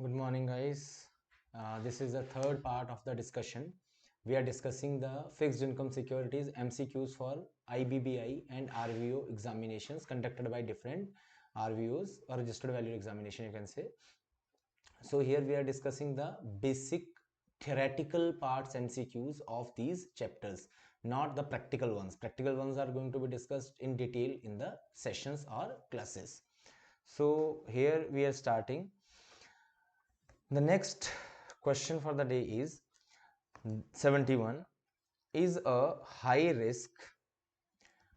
Good morning, guys. This is the third part of the discussion. We are discussing the fixed income securities MCQs for IBBI and RVO examinations conducted by different RVOs or registered value examination, you can say. So here we are discussing the basic theoretical parts MCQs of these chapters, not the practical ones. Practical ones are going to be discussed in detail in the sessions or classes. So here we are starting. The next question for the day is 71. Is a high risk,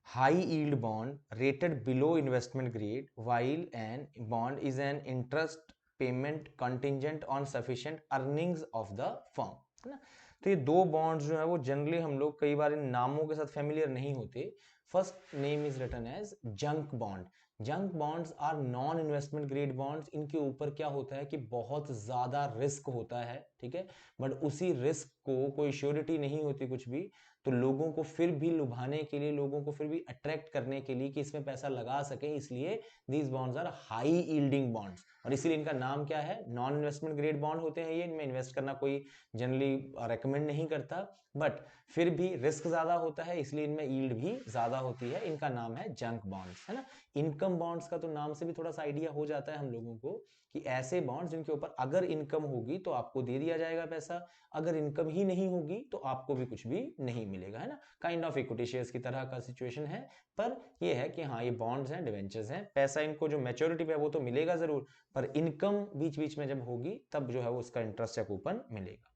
high yield bond rated below investment grade while an bond is an interest payment contingent on sufficient earnings of the firm, है ना। तो ये दो bonds जो है वो generally हम लोग कई बार इन नामों के साथ फेमिलियर नहीं होते। First name is written as junk bond. Junk bonds are non investment grade bonds. इनके ऊपर क्या होता है कि बहुत ज्यादा रिस्क होता है, ठीक है, बट उसी रिस्क को कोई श्योरिटी नहीं होती कुछ भी, तो लोगों को फिर भी लुभाने के लिए, लोगों को फिर भी अट्रैक्ट करने के लिए कि इसमें पैसा लगा सके, इसलिए these bonds are high yielding bonds. और इसीलिए इनका नाम क्या है, नॉन इन्वेस्टमेंट ग्रेड बॉन्ड होते हैं ये। इनमें इन्वेस्ट करना कोई जनरली रेकमेंड नहीं करता, बट फिर भी रिस्क ज्यादा होता है, इसलिए इनमें यील्ड भी ज्यादा होती है। इनका नाम है जंक बॉन्ड्स, है ना। इनकम बॉन्ड्स का तो नाम से भी थोड़ा सा आइडिया हो जाता है हम लोगों को कि ऐसे बॉन्ड्स जिनके ऊपर अगर इनकम होगी तो आपको दे दिया जाएगा पैसा, अगर इनकम ही नहीं होगी तो आपको भी कुछ भी नहीं मिलेगा, है ना। काइंड ऑफ इक्विटी शेयर्स की तरह का सिचुएशन है, पर ये है कि हाँ, ये बॉन्ड्स हैं, डिवेंचर्स हैं, पैसा इनको जो मैच्योरिटी पे है वो तो मिलेगा जरूर, पर इनकम बीच बीच में जब होगी तब जो है वो उसका इंटरेस्ट या कूपन मिलेगा।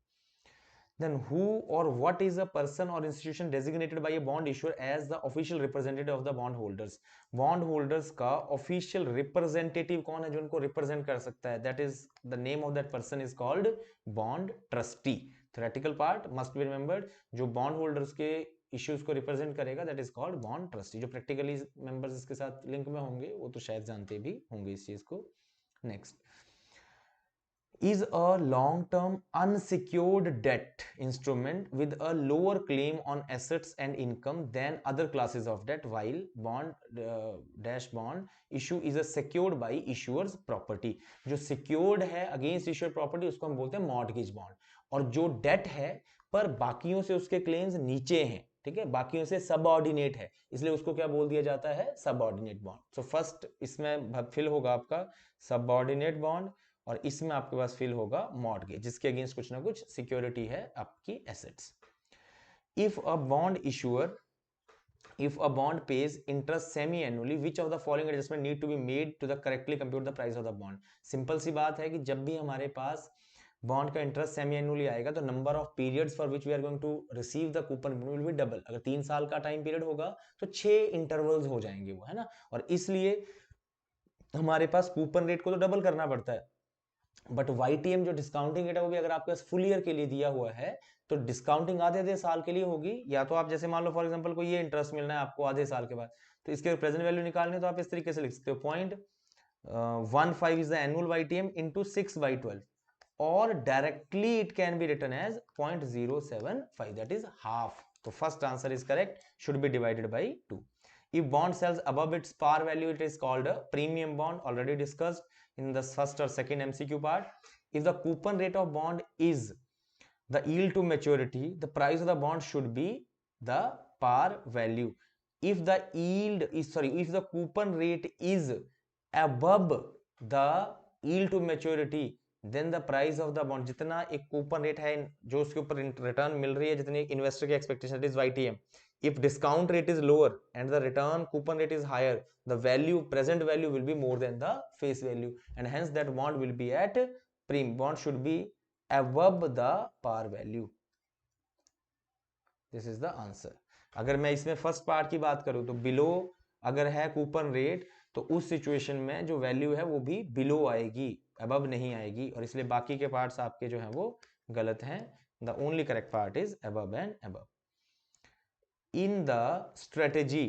Then who or what is a person or institution designated by a bond issuer as the official representative of the bond holders? Bond holders का official representative कौन है जो उनको represent कर सकता है? That is the name of that person is called bond trustee. Theoretical part must be remembered. जो bond holders के issues को represent करेगा that is called bond trustee. जो practically members इसके साथ link में होंगे वो तो शायद जानते भी होंगे इस चीज को. Next. Is a long-term unsecured debt instrument with a lower claim on assets and income than other classes of debt, while bond issue is a secured by issuer's property. जो secured है against issuer property उसको हम बोलते हैं mortgage bond, और जो debt है पर बाकियों से उसके claims नीचे हैं, ठीक है, बाकियों से सबऑर्डिनेट है, इसलिए उसको क्या बोल दिया जाता है, सबऑर्डिनेट बॉन्ड। सो फर्स्ट इसमें फिल होगा आपका सबऑर्डिनेट बॉन्ड, और इसमें आपके पास फिल होगा मॉर्गेज, जिसके अगेंस्ट कुछ ना कुछ सिक्योरिटी है आपकी assets. If a bond issuer if a bond pays interest semi annually, which of the following adjustment need to be made to the correctly compute the price of the bond? Simple सी बात है कि जब भी हमारे पास bond का interest semi annually आएगा तो number of periods for which we are going to receive the coupon will be double. अगर 3 साल का टाइम पीरियड होगा तो 6 इंटरवल्स हो जाएंगे वो, है ना। और इसलिए हमारे पास कूपन रेट को तो डबल करना पड़ता है, बट वाईटीएम जो डिस्काउंटिंग रेट है वो भी अगर आपके पास फुल ईयर के लिए दिया हुआ है तो डिस्काउंटिंग आधे आधे साल के लिए होगी। या तो आप जैसे मान लो फॉर एग्जांपल को ये इंटरेस्ट मिलना है आपको आधे साल के बाद, तो इसके प्रेजेंट वैल्यू निकालने तो आप इस तरीके से लिख सकते हो 0.15 is the annual YTM into 6/12, और directly it can be written as 0.075, that is half. तो first answer is correct, should be divided by 2. If bond sells above its par value, it is called a premium bond, already discussed in the first or second MCQ part. If the coupon rate of bond is the yield to maturity, the price of the bond should be the par value. If the if the coupon rate is above the yield to maturity, then the price of the bond, जितना एक coupon rate है जो उसके ऊपर return मिल रही है, जितनी investor की expectation is YTM, if discount rate is lower and the return coupon rate is higher, the present value will be more than the face value, and hence that bond will be at premium. Bond should be above the par value. This is the answer. अगर मैं इसमें first part की बात करूं तो below अगर है coupon rate तो उस सिचुएशन में जो वैल्यू है वो भी बिलो आएगी, अबव नहीं आएगी, और इसलिए बाकी के पार्ट्स आपके जो हैं वो गलत हैं। The only correct part is above and above. In the strategy,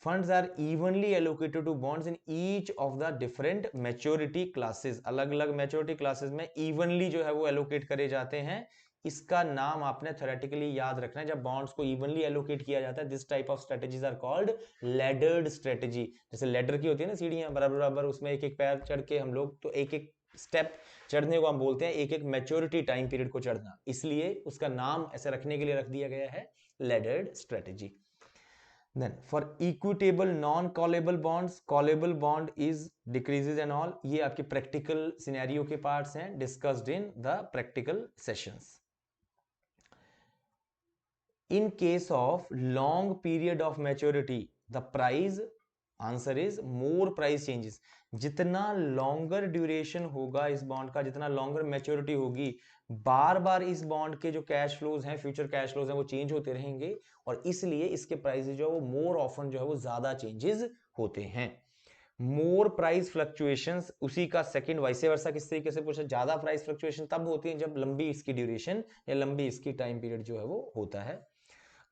funds are evenly allocated to bonds in each of the different maturity classes. अलग अलग maturity classes में evenly जो है वो allocate करे जाते हैं। इसका नाम आपने theoretically याद रखना है जब bonds को evenly allocate किया जाता है। This type of strategies are called laddered strategy. जैसे ladder की होती है ना सीढ़ियां, बराबर बराबर उसमें एक एक पैर चढ़ के हम लोग तो एक एक स्टेप चढ़ने को हम बोलते हैं एक एक मैच्योरिटी टाइम पीरियड को चढ़ना, इसलिए उसका नाम ऐसे रखने के लिए रख दिया गया है लैडर्ड strategy. Then for equitable non-callable bonds, callable bond is decreases and all, ये आपके practical scenario के parts हैं discussed in the practical sessions. In case of long period of maturity, the price answer is more price changes. जितना longer duration होगा इस bond का, जितना longer maturity होगी, बार बार इस बॉन्ड के जो कैश फ्लोज हैं, फ्यूचर कैश फ्लोज हैं, वो चेंज होते रहेंगे और इसलिए इसके प्राइसेस जो है वो मोर ऑफन जो है वो ज्यादा चेंजेस होते हैं। मोर प्राइस फ्लक्चुएशंस उसी का सेकंड वाइसे वर्सा किस तरीके से पूछा, ज्यादा प्राइस फ्लक्चुएशन तब होती है जब लंबी इसकी ड्यूरेशन या लंबी इसकी टाइम पीरियड जो है वो होता है।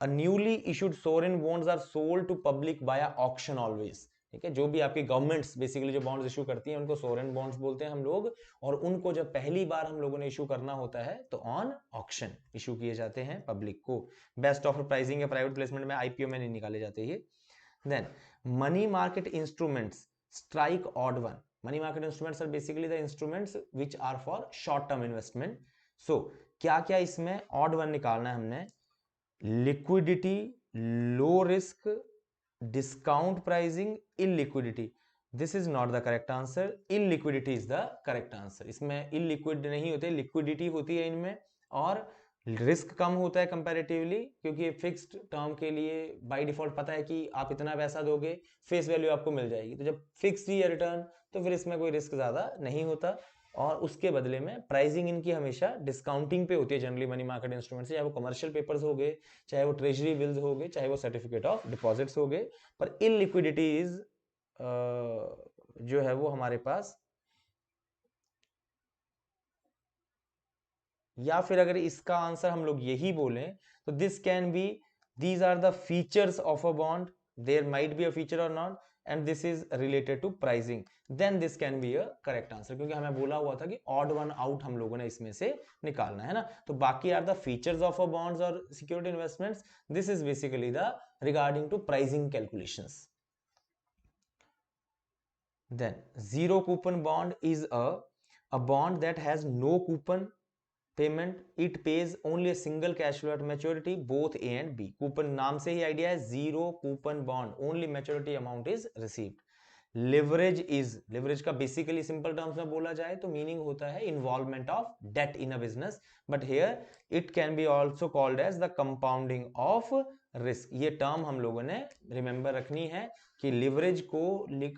A newly issued sovereign bonds are sold to public via auction always, ठीक है। जो भी आपकी गवर्नमेंट्स बेसिकली जो बॉन्ड्स इशू करती हैं उनको सोवरेन बॉन्ड्स बोलते हैं हम लोग, और उनको जब पहली बार हम लोगों ने इशू करना होता है तो ऑन ऑक्शन इशू किए जाते हैं पब्लिक को। बेस्ट ऑफर प्राइसिंग या प्राइवेट प्लेसमेंट में आईपीओ में नहीं निकाले जाते ये। Then money market instruments strike odd one. Money market instruments are basically the instruments which are for short term investment. So क्या क्या इसमें ऑड वन निकालना है हमने, liquidity, low risk, discount pricing, illiquidity. This is not the correct answer. Illiquidity is the correct answer. इसमें illiquid नहीं होते, liquidity होती है इनमें, और रिस्क कम होता है कंपैरेटिवली क्योंकि फिक्स्ड टर्म के लिए बाय डिफॉल्ट पता है कि आप इतना पैसा दोगे, फेस वैल्यू आपको मिल जाएगी, तो जब फिक्स्ड ही है रिटर्न तो फिर इसमें कोई रिस्क ज्यादा नहीं होता, और उसके बदले में प्राइसिंग इनकी हमेशा डिस्काउंटिंग पे होती है जनरली मनी मार्केट इंस्ट्रूमेंट से, चाहे वो कमर्शियल पेपर्स हो गए, चाहे वो ट्रेजरी बिल्स हो गए, चाहे वो सर्टिफिकेट ऑफ डिपॉजिट्स हो गए। पर इलिक्विडिटीज जो है वो हमारे पास, या फिर अगर इसका आंसर हम लोग यही बोलें तो this can be, these are the features of a bond, there might be a feature और not, and this is related to pricing, then this can be a correct answer, क्योंकि हमें बोला हुआ था कि ऑड वन आउट हम लोगों ने इसमें से निकालना है ना। तो बाकी are the features of a bonds और security investments, this is basically the regarding to pricing calculations. Then zero coupon bond is a bond that has no coupon payment, it pays only a single cash flow at maturity, both A and B. Coupon नाम से ही idea है, zero coupon bond, only maturity amount is received. Leverage is, leverage का basically simple terms में बोला जाए तो meaning होता है involvement of debt in a business, but here it can be also called as the compounding of risk. ये term हम लोगों ने रिमेंबर रखनी है कि लिवरेज को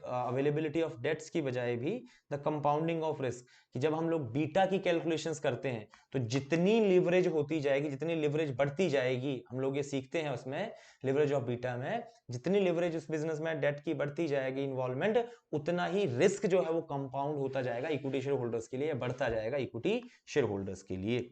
अवेलेबिलिटी ऑफ डेट्स की बजाय भी द कंपाउंडिंग ऑफ रिस्क, कि जब हम लोग बीटा की कैलकुलेशंस करते हैं तो जितनी लिवरेज होती जाएगी, जितनी लिवरेज बढ़ती जाएगी, हम लोग ये सीखते हैं उसमें लिवरेज ऑफ बीटा में, जितनी लिवरेज उस बिजनेस में डेट की बढ़ती जाएगी इन्वॉल्वमेंट, उतना ही रिस्क जो है वो कंपाउंड होता जाएगा इक्विटी शेयर होल्डर्स के लिए, बढ़ता जाएगा इक्विटी शेयर होल्डर्स के लिए।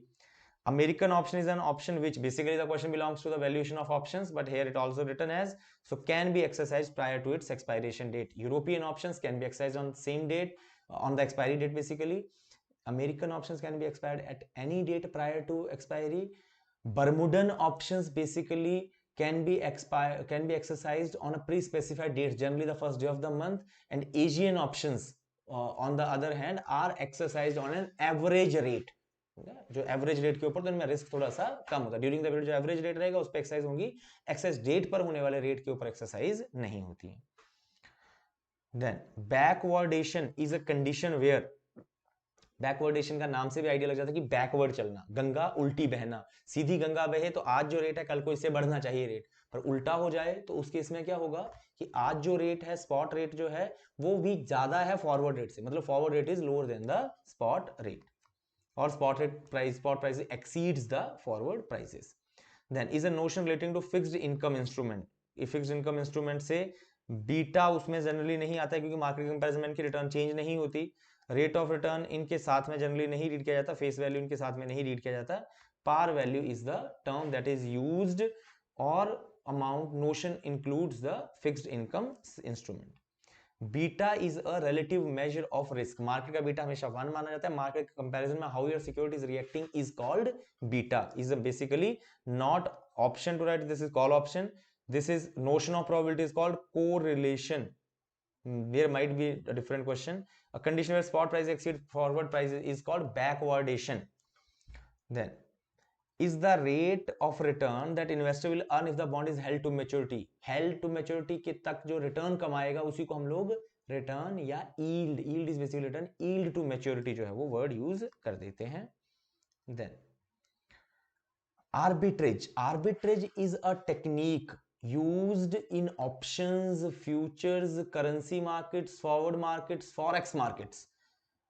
American option is an option which basically the question belongs to the valuation of options, but here it also written as so can be exercised prior to its expiration date. European options can be exercised on same date, on the expiry date basically. American options can be expired at any date prior to expiry. Bermudan options basically can be exercised on a pre-specified date, generally the first day of the month, and Asian options on the other hand are exercised on an average rate, जो average rate के ऊपर, तो इनमें risk थोड़ा सा कम होता है। During the period जो एवरेज रेट रहेगा उस पर एक्सरसाइज होंगी, एक्सरसाइज डेट पर होने वाले रेट के ऊपर एक्सरसाइज नहीं होती है। Then backwardation is a condition where, backwardation का नाम से भी आइडिया लग जाता है कि बैकवर्ड चलना, गंगा उल्टी बहना, सीधी गंगा बहे तो आज जो रेट है कल को इससे बढ़ना चाहिए रेट, पर उल्टा हो जाए तो उस केस में क्या होगा कि आज जो रेट है स्पॉट रेट जो है वो भी ज्यादा है फॉरवर्ड रेट से, मतलब forward rate is lower than the spot rate, or spot price exceeds the forward prices. Then is a notion relating to fixed income instrument. ये fixed income instrument से बीटा उसमें जनरली नहीं आता है क्योंकि market comparison में इनकी return change नहीं होती, रेट ऑफ रिटर्न इनके साथ में जनरली नहीं रीड किया जाता, फेस वैल्यू इनके साथ में नहीं रीड किया जाता, par value is the term that is used और amount notion includes the fixed income instrument. Beta is a relative measure of risk, market का बीटा हमेशा 1 माना जाता है, मार्केट कंपैरिजन में how your security is reacting is called beta, is basically not option to right, this is call option, this is notion of probability is called correlation, there might be a different question. A condition where spot price exceed forward price is called backwardation. Then is the rate of return that investor will earn if the bond is held to maturity. Held to maturity के तक जो return कमाएगा उसी को हम लोग return या yield, yield is basically return, yield to maturity जो है वो वर्ड यूज कर देते हैं. Then arbitrage. Arbitrage is a technique used in options, futures, currency markets, forward markets, forex markets.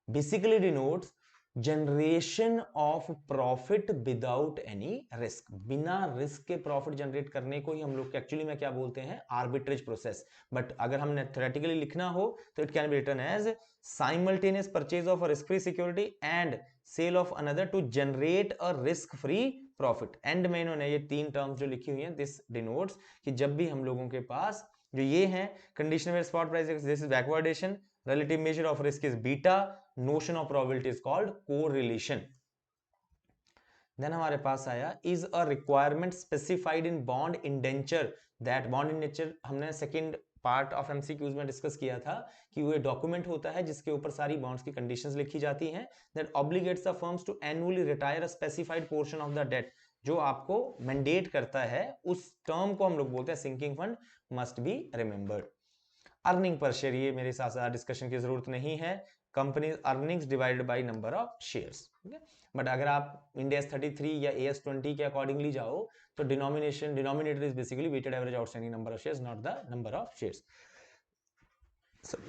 Basically denotes generation of profit without any risk. बिना risk के profit generate करने को ही हम लोग एक्चुअली में क्या बोलते हैं, आर्बिट्रेज प्रोसेस. बट अगर हमने थ्योरेटिकली लिखना हो तो it can be written as simultaneous purchase of a risk free security and sale of another to generate a risk free profit. End में इन्होंने ये तीन टर्म्स जो लिखी हुई हैं, दिस डिनोट्स कि जब भी हम लोगों के पास जो ये हैं condition where spot price, this is backwardation, relative measure of risk is beta, notion of probability is called correlation. Then हमारे पास आया is a requirement specified in bond indenture. that bond indenture हमने सेकंड पार्ट ऑफ एमसीक्यूज में discuss किया था कि वो document होता है जिसके ऊपर सारी बॉन्ड्स की कंडीशंस लिखी जाती हैं. that obligates the firms to annually retire a specified portion of the debt. जो आपको मैंडेट करता है उस टर्म को हम लोग बोलते हैं sinking fund, must be remembered. Earning per share, ये मेरे साथ साथ डिस्कशन की जरूरत नहीं है. Company earnings divided by number of shares. But अगर आप इंडेक्स 33 या एएस 20 के अकॉर्डिंगली जाओ तो denominator is basically weighted average outstanding number of shares, not the number of shares.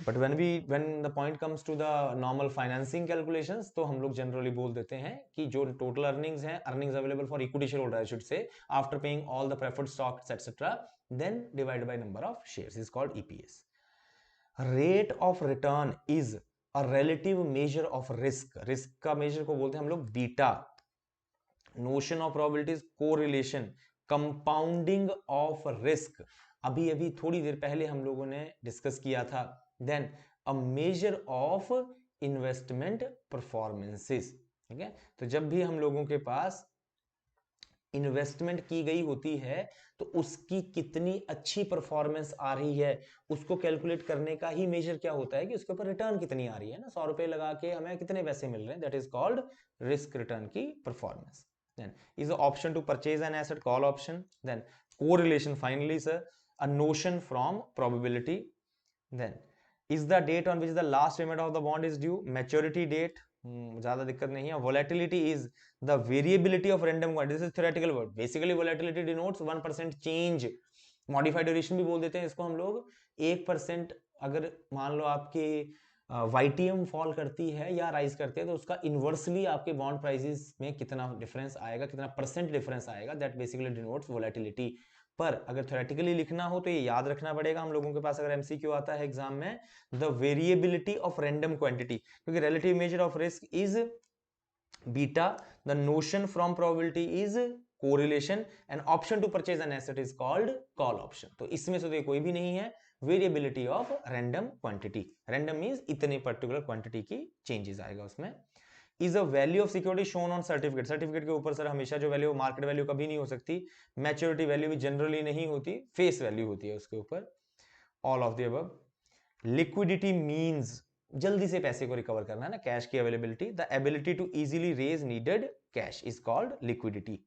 But when the point comes to the normal financing calculations तो हम लोग generally बोल देते हैं कि जो टोटल अर्निंग्स हैं, earnings available for equity share holder I should say, after paying all the preferred stocks etcetera, then divided by number of shares is called EPS. Rate of return is a relative measure of risk. Risk का major को बोलते हैं हम लोग beta. Notion of probabilities correlation, compounding of risk अभी अभी थोड़ी देर पहले हम लोगों ने डिस्कस किया था. Then a measure of investment performances. ठीक है, तो जब भी हम लोगों के पास इन्वेस्टमेंट की गई होती है तो उसकी कितनी अच्छी परफॉर्मेंस आ रही है उसको कैलकुलेट करने का ही मेजर क्या होता है कि उसके ऊपर रिटर्न कितनी आ रही है ना. 100 रुपए लगा के हमें कितने पैसे मिल रहे हैं, that is called risk return की performance. Then is option to purchase an asset, call option. Then correlation finally sir, a notion from probability. Then is the date on which the last payment of the bond is due, maturity date, ज्यादा दिक्कत नहीं है. Volatility is the variability of random quantity. this is theoretical word. basically volatility denotes 1% change. modified duration भी बोल देते हैं इसको हम लोग. 1% अगर मान लो आपके YTM फॉल करती है या राइज करती है तो उसका इनवर्सली आपके बॉन्ड प्राइसेस में कितना डिफरेंस आएगा, कितना परसेंट डिफरेंस आएगा, दैट बेसिकली डिनोट्स वोलेटिलिटी. पर अगर थ्योरेटिकली लिखना हो तो ये याद रखना पड़ेगा हम लोगों के पास अगर एमसीक्यू आता है एग्जाम में, the variability of random quantity, क्योंकि relative measure of risk is beta, the notion from probability is correlation, and option to purchase an asset is called call option. तो इसमें से तो कोई भी नहीं है. variability of random quantity, random means इतने particular quantity की changes आएगा उसमें. is a value of security shown on certificate. certificate के ऊपर सर हमेशा जो वैल्यू मार्केट वैल्यू कभी नहीं हो सकती, मैच्योरिटी वैल्यू भी जनरली नहीं होती, फेस वैल्यू होती है उसके ऊपर. All of the above. Liquidity means जल्दी से पैसे को रिकवर करना है ना, कैश की availability. The ability to easily raise needed cash is called liquidity.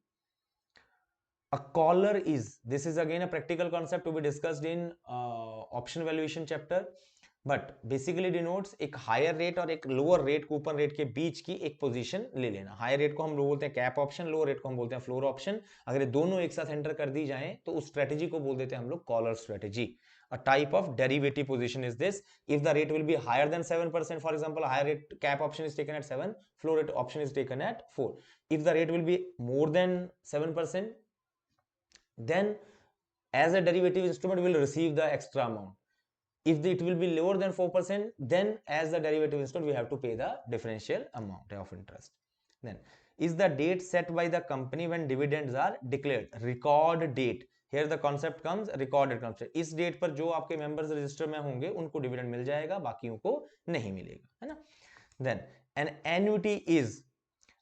A collar is, this is again a practical concept to be discussed in option valuation chapter, but basically denotes एक higher rate और एक lower rate, coupon rate के बीच की एक position ले लेना. Higher rate को हम लोग बोलते हैं कैप ऑप्शन, लोअर रेट को हम बोलते हैं फ्लोर ऑप्शन. अगर दोनों एक साथ एंटर कर दी जाए तो उस स्ट्रेटेजी को बोल देते हैं हम लोग collar strategy. A type of derivative position is this if the rate will be higher than 7%. For example, higher rate cap option is taken at 7, floor rate option is taken at 4. If the rate will be more than 7%, then as a derivative instrument will receive the extra amount. If it will be lower than 4%, then as the derivative instrument we have to pay the differential amount of interest. Then is the date set by the company when dividends are declared, record date. Here the concept comes recorded concept. इस date पर जो आपके members register में होंगे उनको dividend मिल जाएगा, बाकियों को नहीं मिलेगा, है ना. Then an annuity is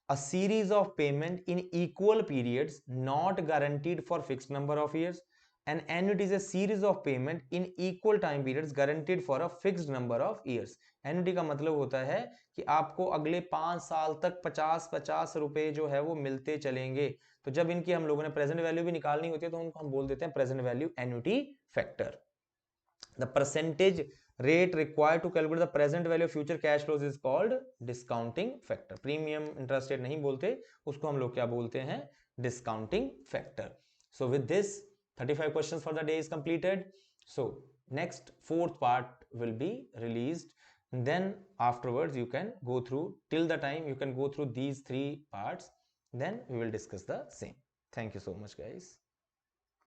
a series of payment in equal periods not guaranteed for fixed number of years. An annuity is a series of payment in equal time periods guaranteed for a fixed number of years. Annuity का मतलब होता है कि आपको अगले 5 साल तक 50-50 रुपए जो है वो मिलते चलेंगे। तो जब इनकी हम लोगों ने प्रेजेंट वैल्यू भी निकालनी होती है तो उनको हम बोल देते हैं present value annuity factor. The percentage rate required to calculate the present value of future cash flows is called discounting factor. Premium interest rate नहीं बोलते, उसको हम लोग क्या बोलते हैं, discounting factor. So with this 35 questions for the day is completed. So next fourth part will be released, and then afterwards you can go through, till the time you can go through these 3 parts, then we will discuss the same. Thank you so much guys.